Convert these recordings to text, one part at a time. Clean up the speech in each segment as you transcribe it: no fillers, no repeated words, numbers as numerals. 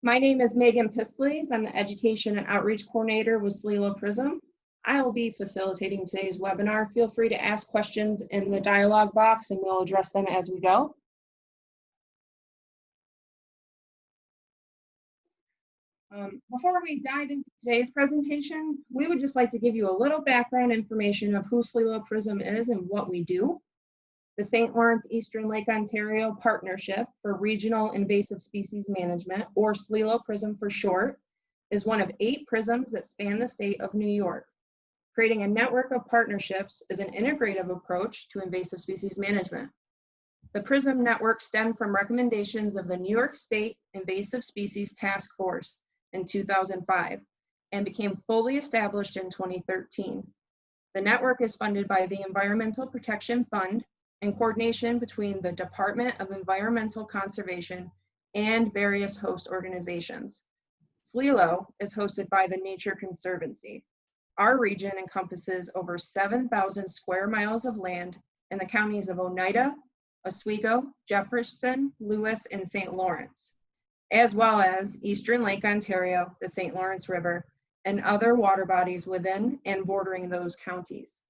My name is Megan Pistleys. I'm the Education and Outreach Coordinator with SLELO PRISM. I will be facilitating today's webinar. Feel free to ask questions in the dialog box and we'll address them as we go. Before we dive into today's presentation, we would just like to give you a little background information of who SLELO PRISM is and what we do. The St. Lawrence Eastern Lake Ontario Partnership for Regional Invasive Species Management, or SLELO PRISM for short, is one of 8 PRISMs that span the state of New York. Creating a network of partnerships is an integrative approach to invasive species management. The PRISM network stemmed from recommendations of the New York State Invasive Species Task Force in 2005 and became fully established in 2013. The network is funded by the Environmental Protection Fund in coordination between the Department of Environmental Conservation and various host organizations. SLELO is hosted by the Nature Conservancy. Our region encompasses over 7,000 square miles of land in the counties of Oneida, Oswego, Jefferson, Lewis, and St. Lawrence, as well as Eastern Lake Ontario, the St. Lawrence River, and other water bodies within and bordering those counties.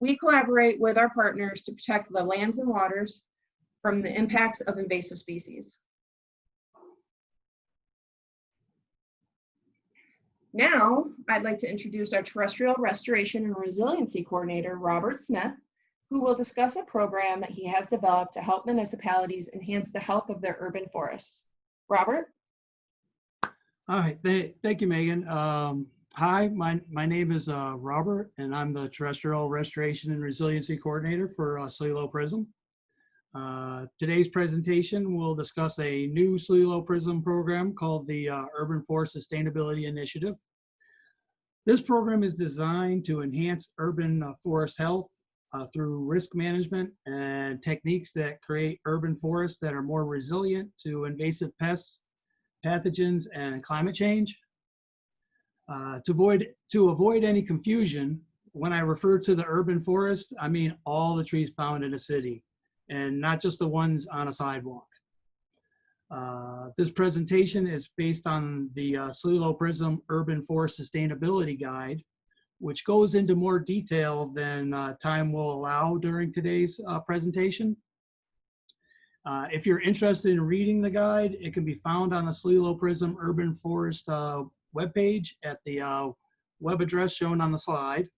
We collaborate with our partners to protect the lands and waters from the impacts of invasive species. Now, I'd like to introduce our Terrestrial Restoration and Resiliency Coordinator, Robert Smith, who will discuss a program that he has developed to help municipalities enhance the health of their urban forests. Robert? All right, thank you, Megan. Hi, my name is Robert, and I'm the Terrestrial Restoration and Resiliency Coordinator for SLELO PRISM. Today's presentation will discuss a new SLELO PRISM program called the Urban Forest Sustainability Initiative. This program is designed to enhance urban forest health through risk management and techniques that create urban forests that are more resilient to invasive pests, pathogens, and climate change. To avoid any confusion, when I refer to the urban forest, I mean all the trees found in a city, and not just the ones on a sidewalk. This presentation is based on the SLELO PRISM Urban Forest Sustainability Guide, which goes into more detail than time will allow during today's presentation. If you're interested in reading the guide, it can be found on the SLELO PRISM Urban Forest webpage at the web address shown on the slide.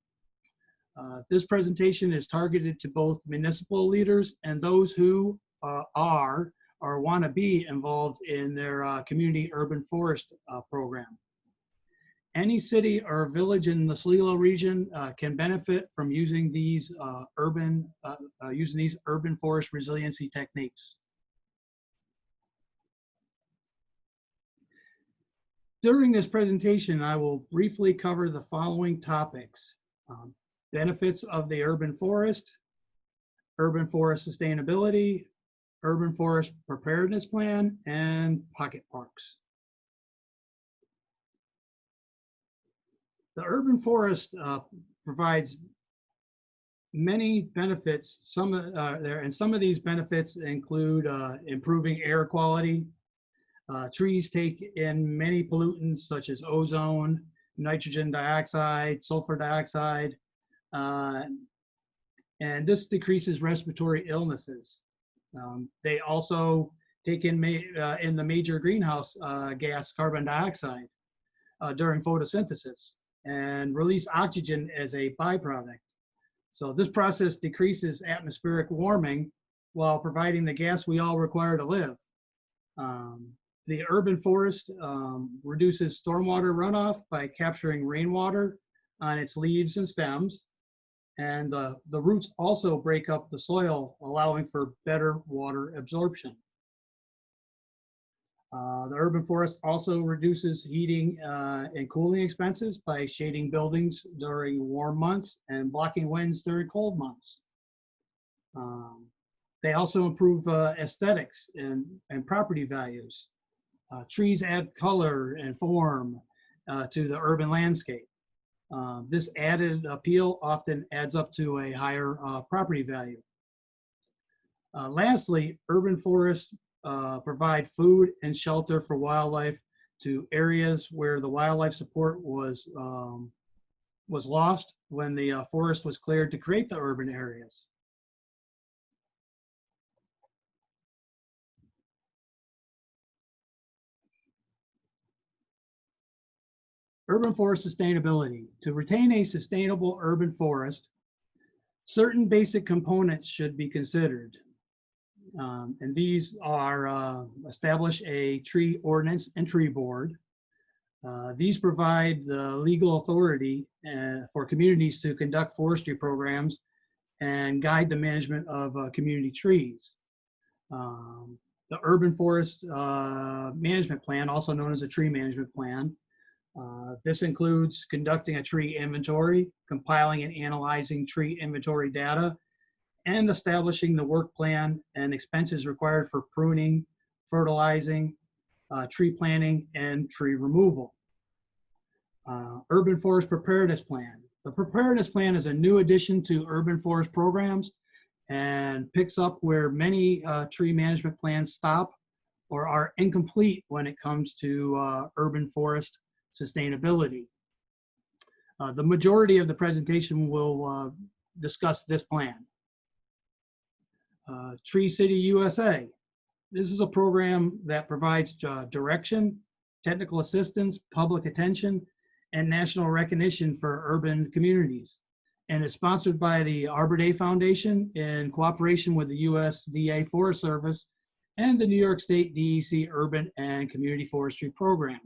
This presentation is targeted to both municipal leaders and those who are or want to be involved in their community urban forest program. Any city or village in the SLELO region can benefit from using these urban forest resiliency techniques. During this presentation, I will briefly cover the following topics: benefits of the urban forest sustainability, urban forest preparedness plan, and pocket parks. The urban forest provides many benefits. Some of these benefits include improving air quality. Trees take in many pollutants such as ozone, nitrogen dioxide, sulfur dioxide, and this decreases respiratory illnesses. They also take in the major greenhouse gas carbon dioxide during photosynthesis and release oxygen as a byproduct. So this process decreases atmospheric warming while providing the gas we all require to live. The urban forest reduces stormwater runoff by capturing rainwater on its leaves and stems. And the roots also break up the soil, allowing for better water absorption. The urban forest also reduces heating and cooling expenses by shading buildings during warm months and blocking winds during cold months. They also improve aesthetics and property values. Trees add color and form to the urban landscape. This added appeal often adds up to a higher property value. Lastly, urban forests provide food and shelter for wildlife to areas where the wildlife support was lost when the forest was cleared to create the urban areas. Urban forest sustainability. To retain a sustainable urban forest, certain basic components should be considered. And these are establish a tree ordinance and tree board. These provide the legal authority for communities to conduct forestry programs and guide the management of community trees. The urban forest management plan, also known as a tree management plan. This includes conducting a tree inventory, compiling and analyzing tree inventory data, and establishing the work plan and expenses required for pruning, fertilizing, tree planting, and tree removal. Urban Forest Preparedness Plan. The Preparedness Plan is a new addition to urban forest programs and picks up where many tree management plans stop or are incomplete when it comes to urban forest sustainability. The majority of the presentation will discuss this plan. Tree City USA. This is a program that provides direction, technical assistance, public attention, and national recognition for urban communities, and is sponsored by the Arbor Day Foundation in cooperation with the USDA Forest Service and the New York State DEC Urban and Community Forestry Program.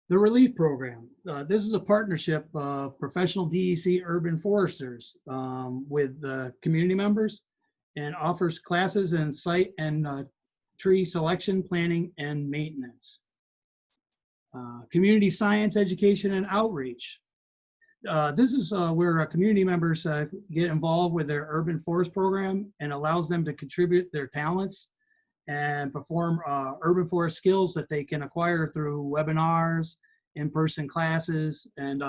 The Relief Program. This is a partnership of professional DEC urban foresters with community members and offers classes in site and tree selection, planning, and maintenance. Community science education and outreach. This is where community members get involved with their urban forest program and allows them to contribute their talents and perform urban forest skills that they can acquire through webinars, in-person classes, and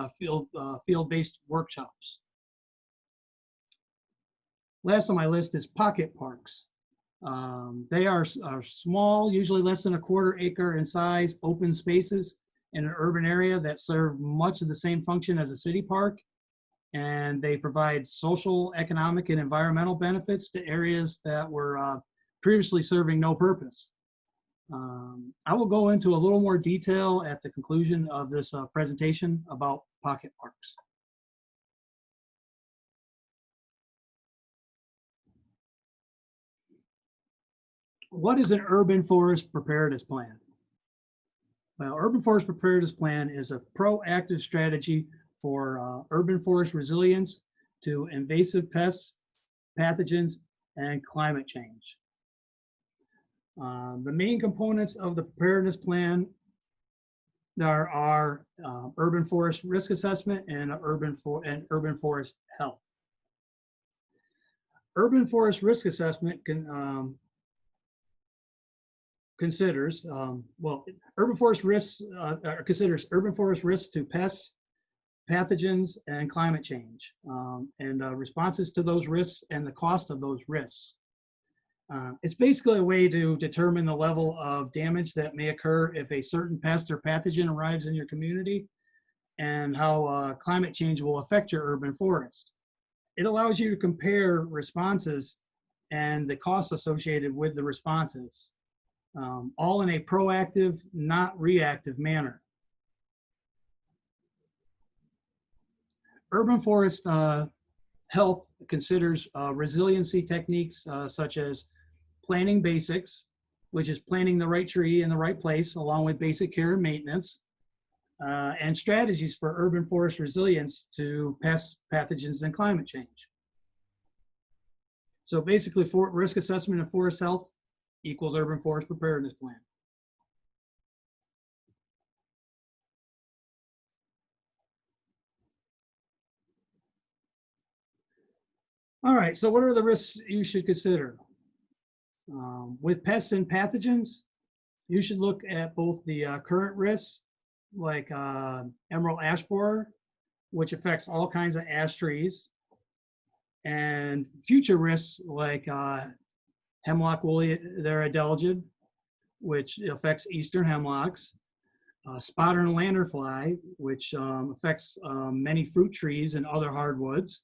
field-based workshops. Last on my list is pocket parks. They are small, usually less than a quarter acre in size, open spaces in an urban area that serve much of the same function as a city park. And they provide social, economic, and environmental benefits to areas that were previously serving no purpose. I will go into a little more detail at the conclusion of this presentation about pocket parks. What is an urban forest preparedness plan? Well, urban forest preparedness plan is a proactive strategy for urban forest resilience to invasive pests, pathogens, and climate change. The main components of the preparedness plan there are urban forest risk assessment and urban forest health. Urban forest risk assessment considers urban forest risks considers urban forest risks to pests, pathogens, and climate change, and responses to those risks and the cost of those risks. It's basically a way to determine the level of damage that may occur if a certain pest or pathogen arrives in your community and how climate change will affect your urban forest. It allows you to compare responses and the costs associated with the responses, all in a proactive, not reactive manner. Urban forest health considers resiliency techniques such as planting basics, which is planting the right tree in the right place, along with basic care and maintenance, and strategies for urban forest resilience to pests, pathogens, and climate change. So basically, risk assessment and forest health equals urban forest preparedness plan. All right, so what are the risks you should consider? With pests and pathogens, you should look at both the current risks, like emerald ash borer, which affects all kinds of ash trees, and future risks like hemlock woolly adelgid, which affects eastern hemlocks, spotted lanternfly, which affects many fruit trees and other hardwoods,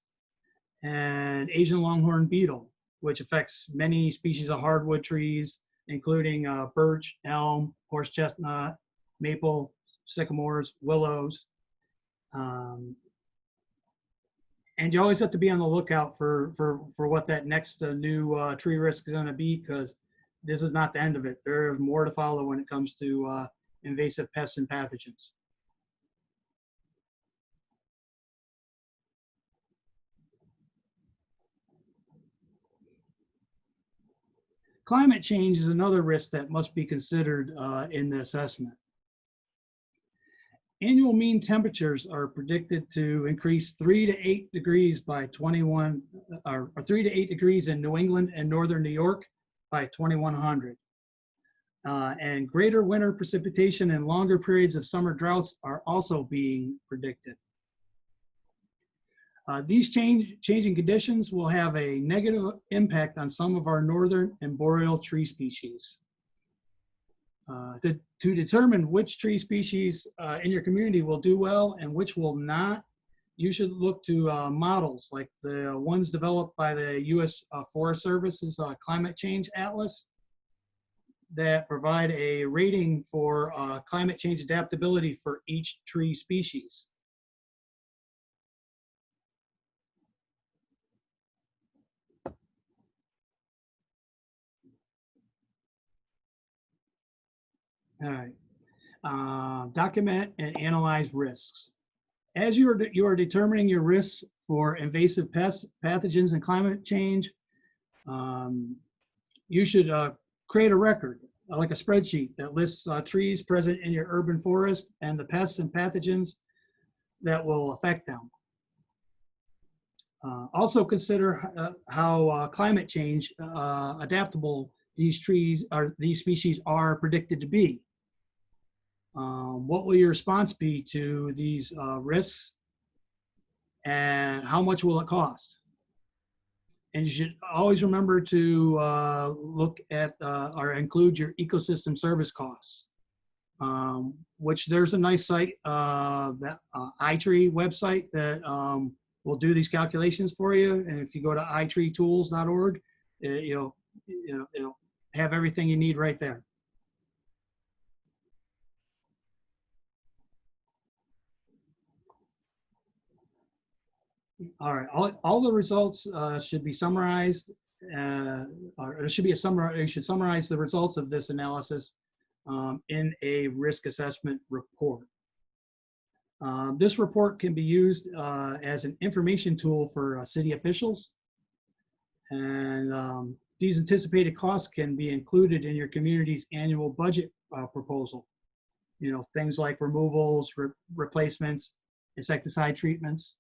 and Asian longhorn beetle, which affects many species of hardwood trees, including birch, elm, horse chestnut, maple, sycamores, willows. And you always have to be on the lookout for what that next new tree risk is going to be, because this is not the end of it. There's more to follow when it comes to invasive pests and pathogens. Climate change is another risk that must be considered in the assessment. Annual mean temperatures are predicted to increase 3 to 8 degrees by 21, or 3 to 8 degrees in New England and northern New York by 2100. And greater winter precipitation and longer periods of summer droughts are also being predicted. These changing conditions will have a negative impact on some of our northern and boreal tree species. To determine which tree species in your community will do well and which will not, you should look to models like the ones developed by the U.S. Forest Service's Climate Change Atlas that provide a rating for climate change adaptability for each tree species. All right. Document and analyze risks. As you are determining your risks for invasive pests, pathogens, and climate change, you should create a record, like a spreadsheet that lists trees present in your urban forest and the pests and pathogens that will affect them. Also consider how climate change adaptable these species are predicted to be. What will your response be to these risks, and how much will it cost? And you should always remember to look at or include your ecosystem service costs, which there's a nice site, that iTree website that will do these calculations for you. And if you go to itreetools.org, it'll have everything you need right there. All right, all the results should be summarized, or there should be a summary. You should summarize the results of this analysis in a risk assessment report. This report can be used as an information tool for city officials, and these anticipated costs can be included in your community's annual budget proposal. You know, things like removals, replacements, insecticide treatments.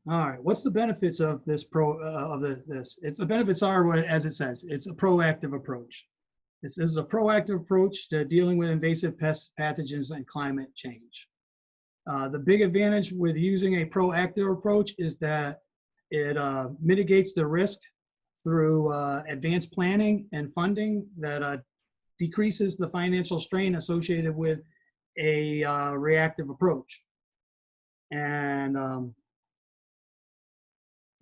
All right, what's the benefits of this It's the benefits are what, as it says, it's a proactive approach. This is a proactive approach to dealing with invasive pests, pathogens, and climate change. The big advantage with using a proactive approach is that it mitigates the risk through advanced planning and funding that decreases the financial strain associated with a reactive approach. And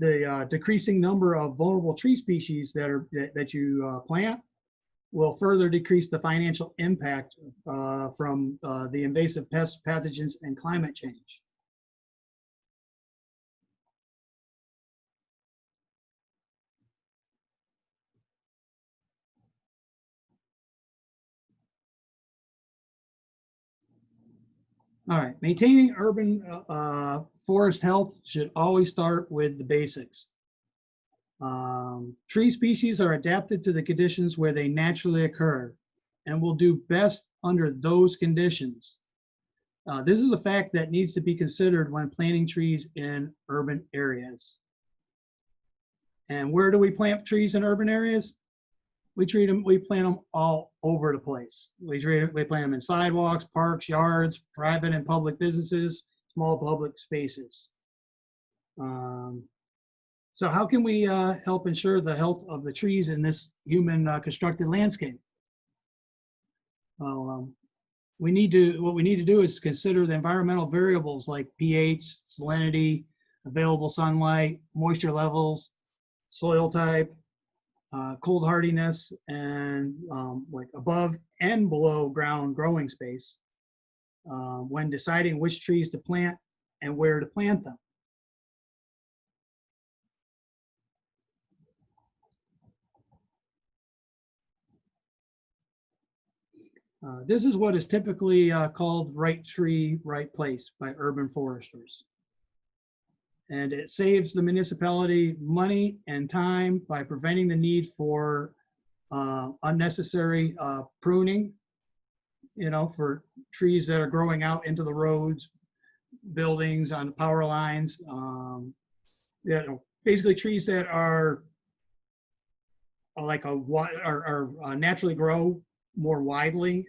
the decreasing number of vulnerable tree species that you plant will further decrease the financial impact from the invasive pests, pathogens, and climate change. All right, maintaining urban forest health should always start with the basics. Tree species are adapted to the conditions where they naturally occur and will do best under those conditions. This is a fact that needs to be considered when planting trees in urban areas. And where do we plant trees in urban areas? we plant them all over the place. We plant them in sidewalks, parks, yards, private and public businesses, small public spaces. So how can we help ensure the health of the trees in this human constructed landscape? Well, what we need to do is consider the environmental variables like pH, salinity, available sunlight, moisture levels, soil type, cold hardiness, and like above and below ground growing space when deciding which trees to plant and where to plant them. This is what is typically called right tree, right place by urban foresters. And it saves the municipality money and time by preventing the need for unnecessary pruning, for trees that are growing out into the roads, buildings, on power lines. Basically trees that are naturally grow more widely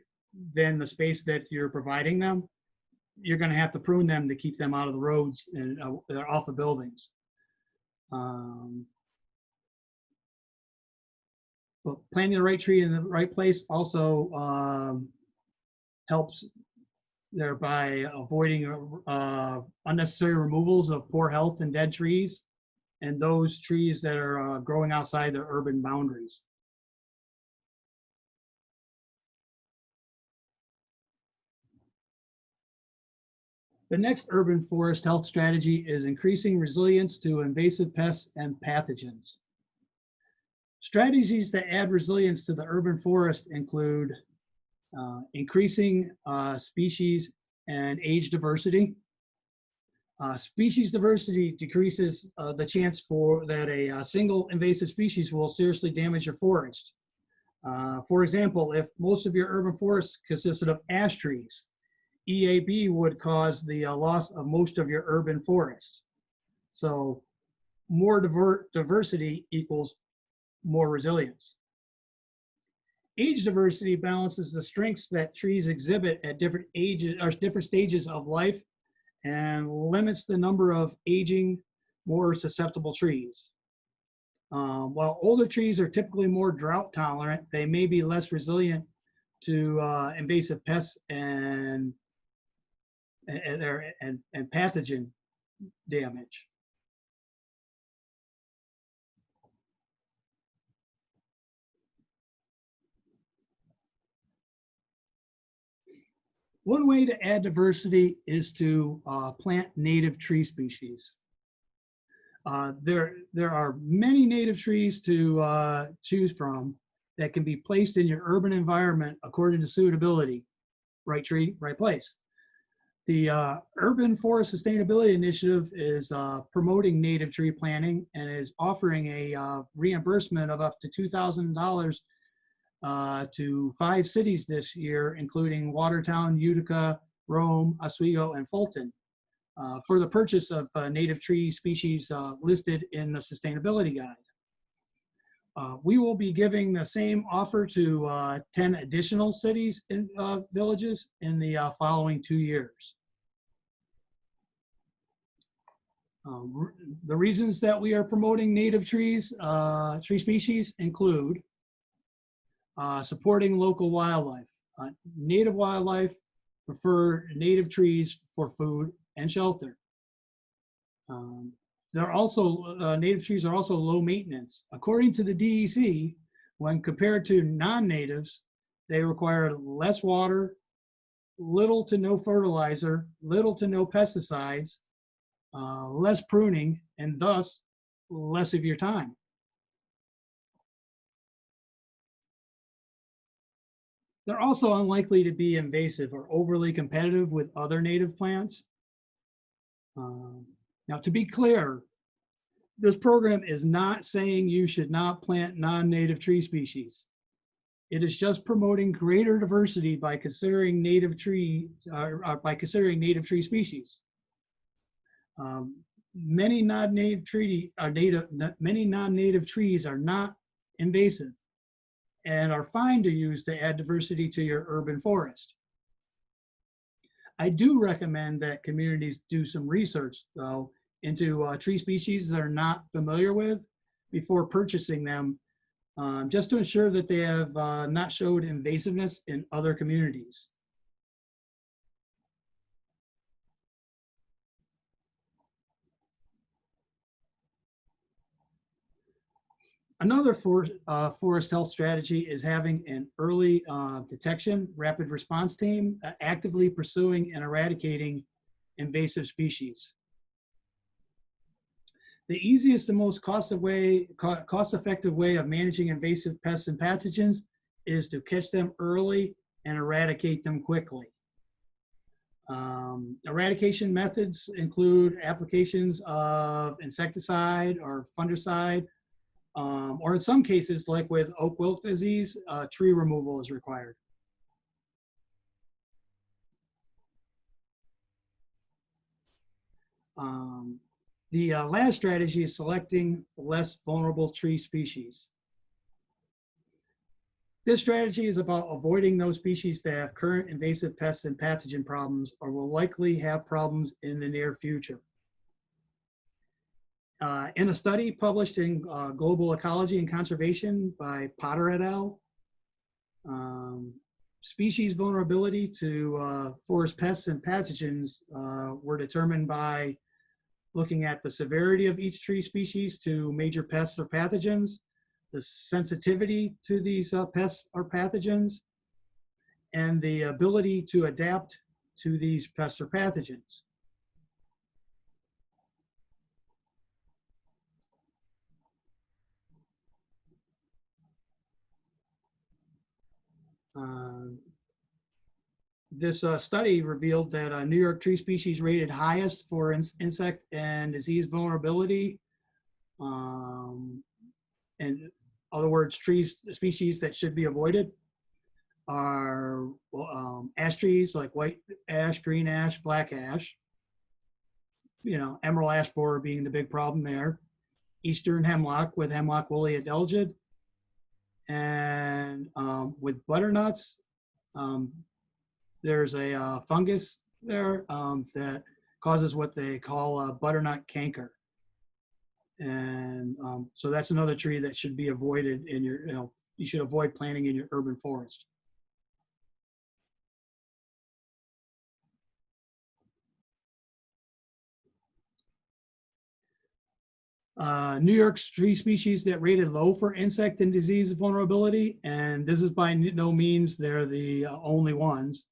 than the space that you're providing them. You're going to have to prune them to keep them out of the roads and off the buildings. But planting the right tree in the right place also helps thereby avoiding unnecessary removals of poor health and dead trees and those trees that are growing outside the urban boundaries. The next urban forest health strategy is increasing resilience to invasive pests and pathogens. Strategies that add resilience to the urban forest include increasing species and age diversity. Species diversity decreases the chance for that a single invasive species will seriously damage your forest. For example, if most of your urban forest consisted of ash trees, EAB would cause the loss of most of your urban forest. So more diversity equals more resilience. Age diversity balances the strengths that trees exhibit at different ages or different stages of life and limits the number of aging, more susceptible trees. While older trees are typically more drought tolerant, they may be less resilient to invasive pests and pathogen damage. One way to add diversity is to plant native tree species. There are many native trees to choose from that can be placed in your urban environment according to suitability. Right tree, right place. The Urban Forest Sustainability Initiative is promoting native tree planting and is offering a reimbursement of up to $2,000 to 5 cities this year, including Watertown, Utica, Rome, Oswego, and Fulton, for the purchase of native tree species listed in the Sustainability Guide. We will be giving the same offer to 10 additional cities and villages in the following 2 years. The reasons that we are promoting native trees, tree species include supporting local wildlife. Native wildlife prefer native trees for food and shelter. They're also, native trees are also low maintenance. According to the DEC, when compared to non-natives, they require less water, little to no fertilizer, little to no pesticides, less pruning, and thus less of your time. They're also unlikely to be invasive or overly competitive with other native plants. Now, to be clear, this program is not saying you should not plant non-native tree species. It is just promoting greater diversity by considering native tree species. Many non-native trees are not invasive, and are fine to use to add diversity to your urban forest. I do recommend that communities do some research, though, into tree species they're not familiar with before purchasing them, just to ensure that they have not showed invasiveness in other communities. Another forest health strategy is having an early detection rapid response team actively pursuing and eradicating invasive species. The easiest and most cost-effective way of managing invasive pests and pathogens is to catch them early and eradicate them quickly. Eradication methods include applications of insecticide or fungicide, or in some cases, like with oak wilt disease, tree removal is required. The last strategy is selecting less vulnerable tree species. This strategy is about avoiding those species that have current invasive pests and pathogen problems or will likely have problems in the near future. In a study published in Global Ecology and Conservation by Potter et al., species vulnerability to forest pests and pathogens were determined by looking at the severity of each tree species to major pests or pathogens, the sensitivity to these pests or pathogens, and the ability to adapt to these pests or pathogens. This study revealed that New York tree species rated highest for insect and disease vulnerability. In other words, species that should be avoided are ash trees like white ash, green ash, black ash. You know, emerald ash borer being the big problem there. Eastern hemlock with hemlock woolly adelgid. And with butternuts, there's a fungus there that causes what they call butternut canker. And so that's another tree that should be avoided in your, you should avoid planting in your urban forest. New York's tree species that rated low for insect and disease vulnerability, and this is by no means they're the only ones,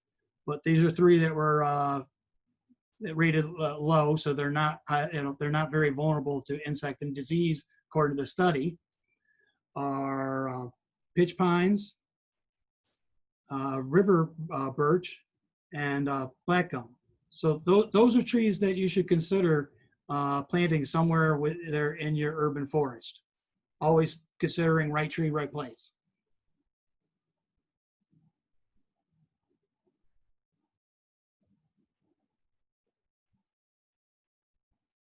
but these are three that were that rated low, so they're not they're not very vulnerable to insect and disease according to the study. Are pitch pines, river birch, and black gum. So those are trees that you should consider planting somewhere there in your urban forest. Always considering right tree, right place.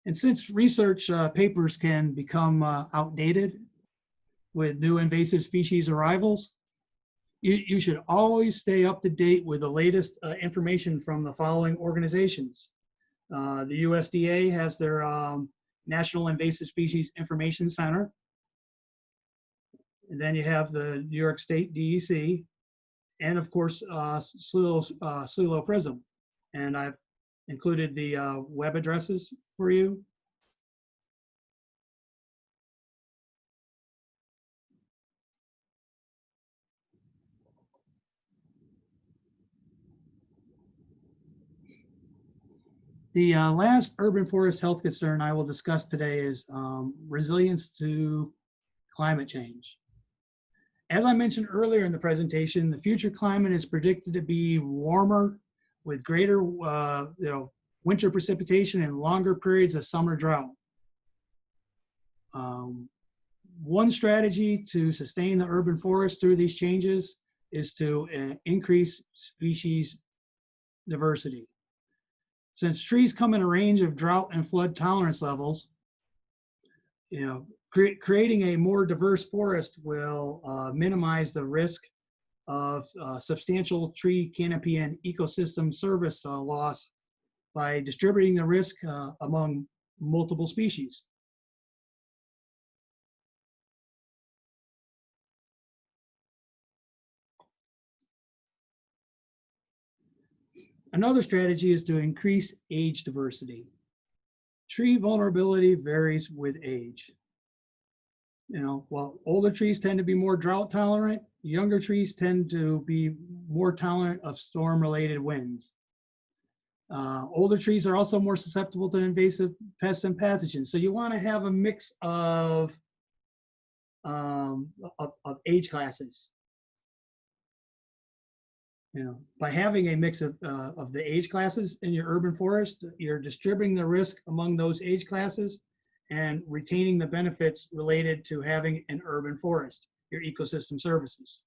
And since research papers can become outdated with new invasive species arrivals, you should always stay up to date with the latest information from the following organizations. The USDA has their National Invasive Species Information Center. And then you have the New York State DEC, and of course, SLELO PRISM. And I've included the web addresses for you. The last urban forest health concern I will discuss today is resilience to climate change. As I mentioned earlier in the presentation, the future climate is predicted to be warmer with greater winter precipitation and longer periods of summer drought. One strategy to sustain the urban forest through these changes is to increase species diversity. Since trees come in a range of drought and flood tolerance levels, Creating a more diverse forest will minimize the risk of substantial tree canopy and ecosystem service loss by distributing the risk among multiple species. Another strategy is to increase age diversity. Tree vulnerability varies with age. While older trees tend to be more drought tolerant, younger trees tend to be more tolerant of storm-related winds. Older trees are also more susceptible to invasive pests and pathogens. So you want to have a mix of age classes. By having a mix of the age classes in your urban forest, you're distributing the risk among those age classes and retaining the benefits related to having an urban forest, your ecosystem services.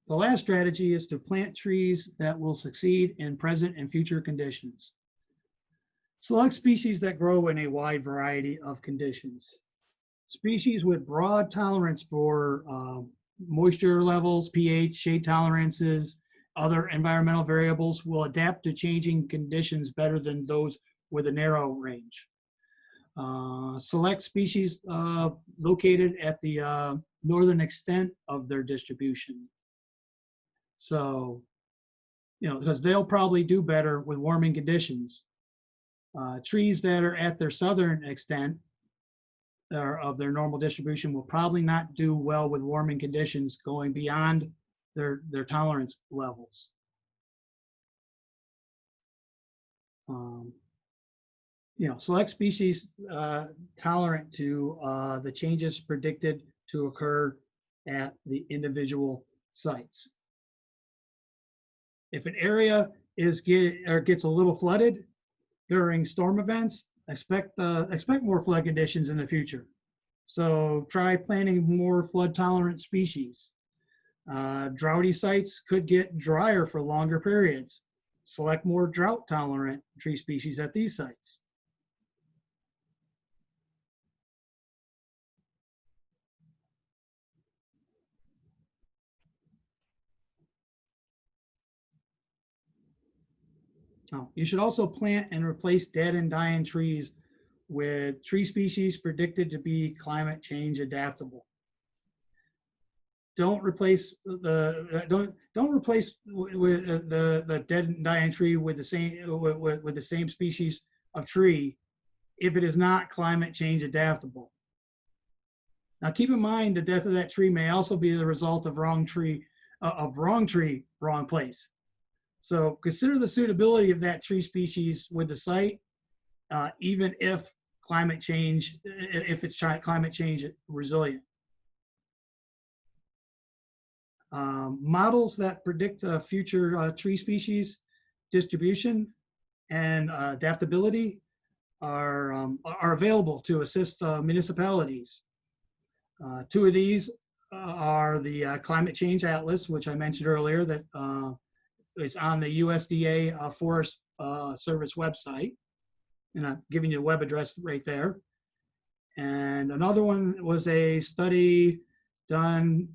The last strategy is to plant trees that will succeed in present and future conditions. Select species that grow in a wide variety of conditions. Species with broad tolerance for moisture levels, pH, shade tolerances, other environmental variables will adapt to changing conditions better than those with a narrow range. Select species located at the northern extent of their distribution. So, because they'll probably do better with warming conditions. Trees that are at their southern extent of their normal distribution will probably not do well with warming conditions going beyond their tolerance levels. Select species tolerant to the changes predicted to occur at the individual sites. If an area gets a little flooded during storm events, expect more flood conditions in the future. So try planting more flood tolerant species. Droughty sites could get drier for longer periods. Select more drought tolerant tree species at these sites. You should also plant and replace dead and dying trees with tree species predicted to be climate change adaptable. Don't replace the dead and dying tree with the same species of tree if it is not climate change adaptable. Now keep in mind the death of that tree may also be the result of wrong tree, wrong place. So consider the suitability of that tree species with the site, even if it's climate change resilient. Models that predict future tree species distribution and adaptability are available to assist municipalities. Two of these are the Climate Change Atlas, which I mentioned earlier, that is on the USDA Forest Service website. And I'm giving you a web address right there. And another one was a study done,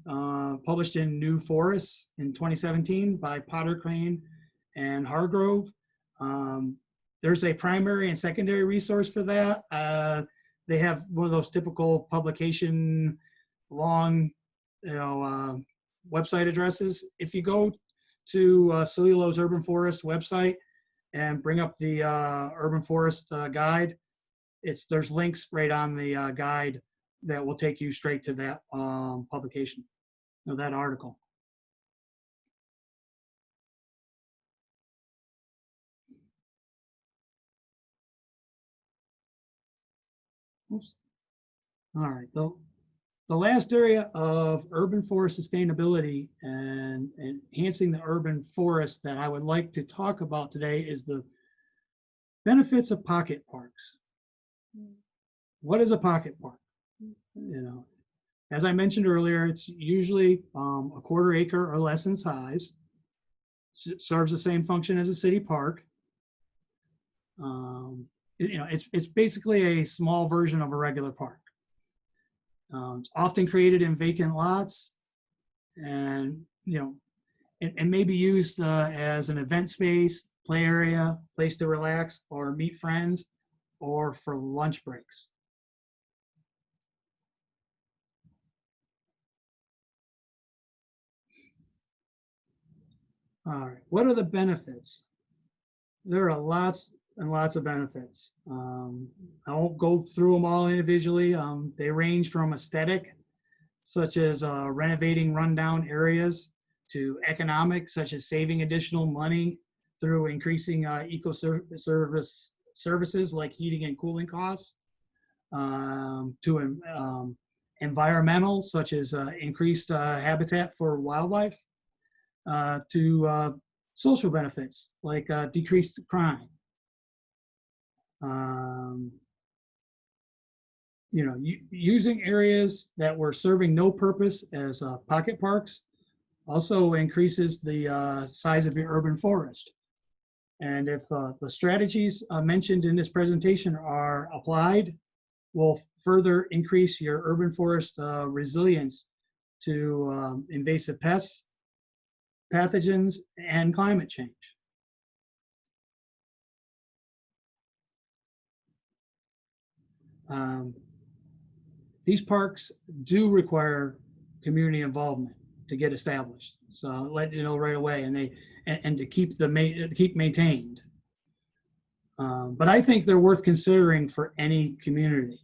published in New Forests in 2017 by Potter, Crane, and Hargrove. There's a primary and secondary resource for that. They have one of those typical publication long, website addresses. If you go to SLELO's Urban Forest website and bring up the Urban Forest guide, there's links right on the guide that will take you straight to that publication, that article. Oops. All right, the last area of urban forest sustainability and enhancing the urban forest that I would like to talk about today is the benefits of pocket parks. What is a pocket park? As I mentioned earlier, it's usually a quarter acre or less in size. It serves the same function as a city park. It's basically a small version of a regular park. It's often created in vacant lots, and and may be used as an event space, play area, place to relax or meet friends, or for lunch breaks. All right, what are the benefits? There are lots and lots of benefits. I won't go through them all individually. They range from aesthetic, such as renovating rundown areas, to economic, such as saving additional money through increasing services like heating and cooling costs, to environmental, such as increased habitat for wildlife, to social benefits like decreased crime. Using areas that were serving no purpose as pocket parks also increases the size of your urban forest. And if the strategies mentioned in this presentation are applied, will further increase your urban forest resilience to invasive pests, pathogens, and climate change. These parks do require community involvement to get established. So I'll let you know right away, and to keep maintained. But I think they're worth considering for any community.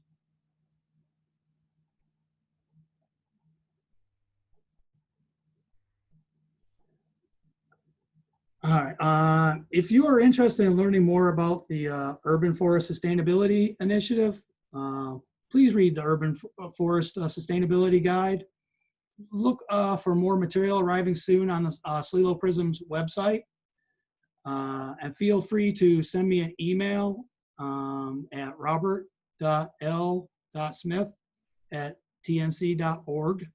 All right. If you are interested in learning more about the Urban Forest Sustainability Initiative, please read the Urban Forest Sustainability Guide. Look for more material arriving soon on the SLELO PRISM's website. And feel free to send me an email at robert.l.smith@tnc.org.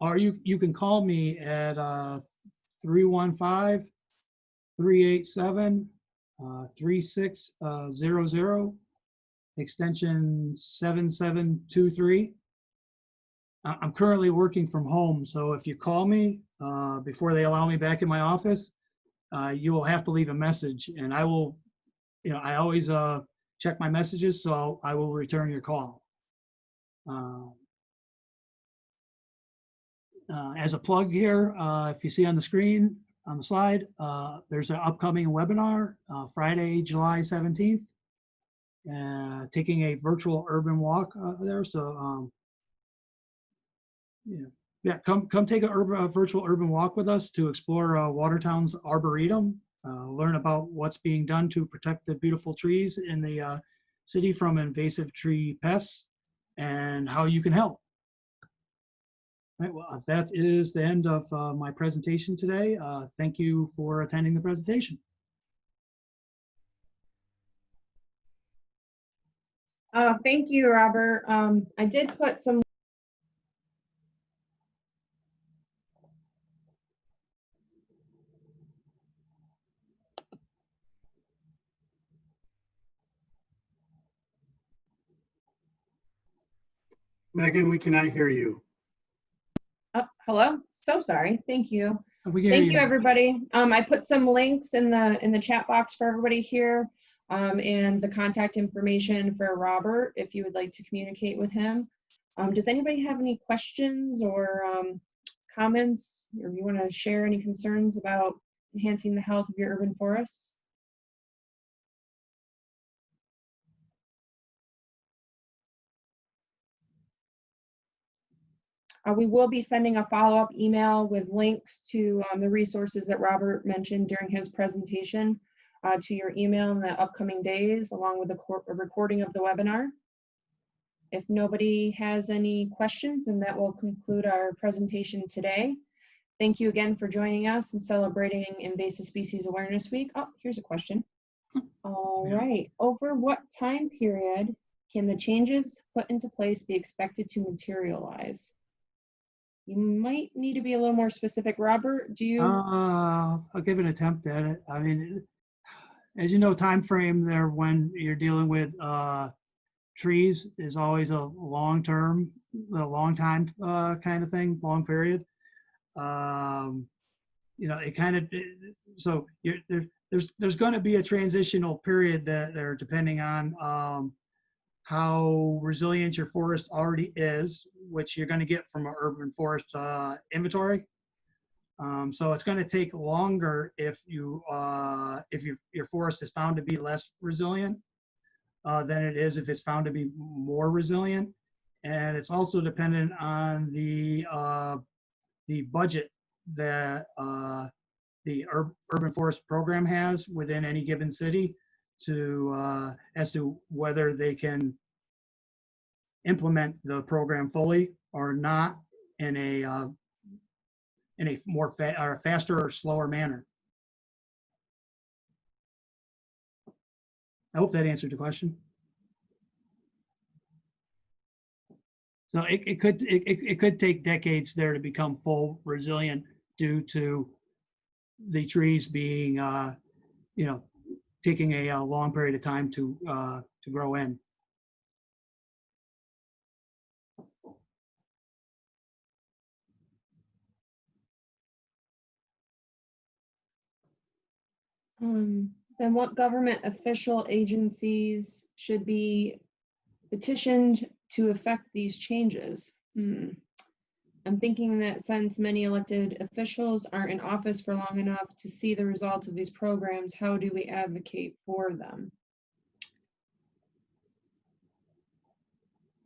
Or you can call me at 315-387-3600, extension 7723. I'm currently working from home, so if you call me before they allow me back in my office, you will have to leave a message, and I will, I always check my messages, so I will return your call. As a plug here, if you see on the screen, on the slide, there's an upcoming webinar, Friday, July 17th, taking a virtual urban walk there. So come take a virtual urban walk with us to explore Watertown's Arboretum, learn about what's being done to protect the beautiful trees in the city from invasive tree pests, and how you can help. All right, well, that is the end of my presentation today. Thank you for attending the presentation. Thank you, Robert. I did put some. Megan, we cannot hear you. Oh, hello. So sorry. Thank you. Thank you, everybody. I put some links in the chat box for everybody here, and the contact information for Robert if you would like to communicate with him. Does anybody have any questions or comments, or you want to share any concerns about enhancing the health of your urban forests? We will be sending a follow-up email with links to the resources that Robert mentioned during his presentation to your email in the upcoming days, along with a recording of the webinar. If nobody has any questions, then that will conclude our presentation today. Thank you again for joining us and celebrating Invasive Species Awareness Week. Oh, here's a question. All right. Over what time period can the changes put into place be expected to materialize? You might need to be a little more specific. Robert, do you? I'll give an attempt at it. I mean, as you know, time frame there when you're dealing with trees is always a long time kind of thing, long period. It kind of, so there's going to be a transitional period that they're depending on how resilient your forest already is, which you're going to get from an urban forest inventory. So it's going to take longer if your forest is found to be less resilient than it is if it's found to be more resilient. And it's also dependent on the budget that the urban forest program has within any given city to as to whether they can implement the program fully or not in a more faster or slower manner. I hope that answered the question. So it could take decades there to become full resilient due to the trees being, taking a long period of time to grow in. Then what government official agencies should be petitioned to affect these changes? I'm thinking that since many elected officials aren't in office for long enough to see the results of these programs, how do we advocate for them?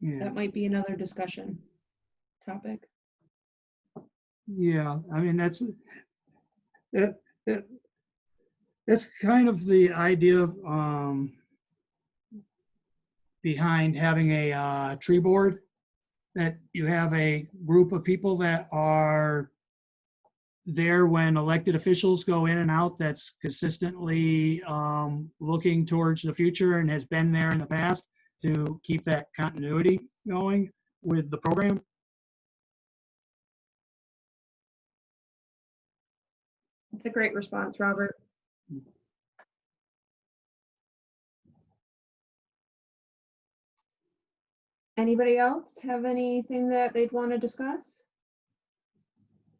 Yeah. That might be another discussion topic. Yeah, I mean, that's kind of the idea behind having a tree board, that you have a group of people that are there when elected officials go in and out, that's consistently looking towards the future and has been there in the past to keep that continuity going with the program. That's a great response, Robert. Anybody else have anything that they'd want to discuss?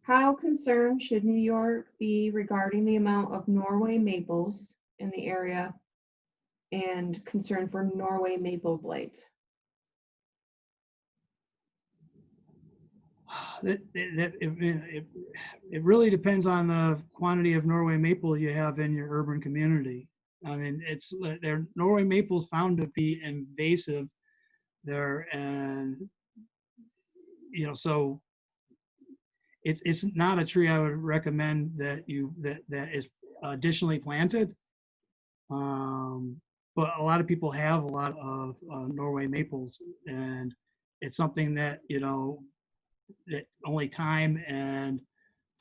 How concerned should New York be regarding the amount of Norway maples in the area and concern for Norway maple blight? It really depends on the quantity of Norway maple you have in your urban community. I mean, their Norway maples found to be invasive there, and so it's not a tree I would recommend that is additionally planted. But a lot of people have a lot of Norway maples, and it's something that that only time and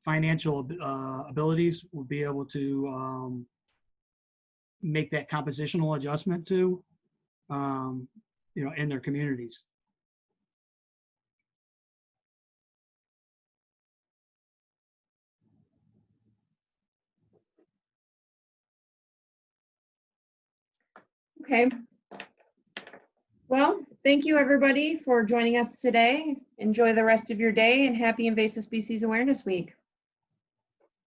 financial abilities will be able to make that compositional adjustment to, in their communities. Okay. Well, thank you everybody for joining us today. Enjoy the rest of your day and happy Invasive Species Awareness Week.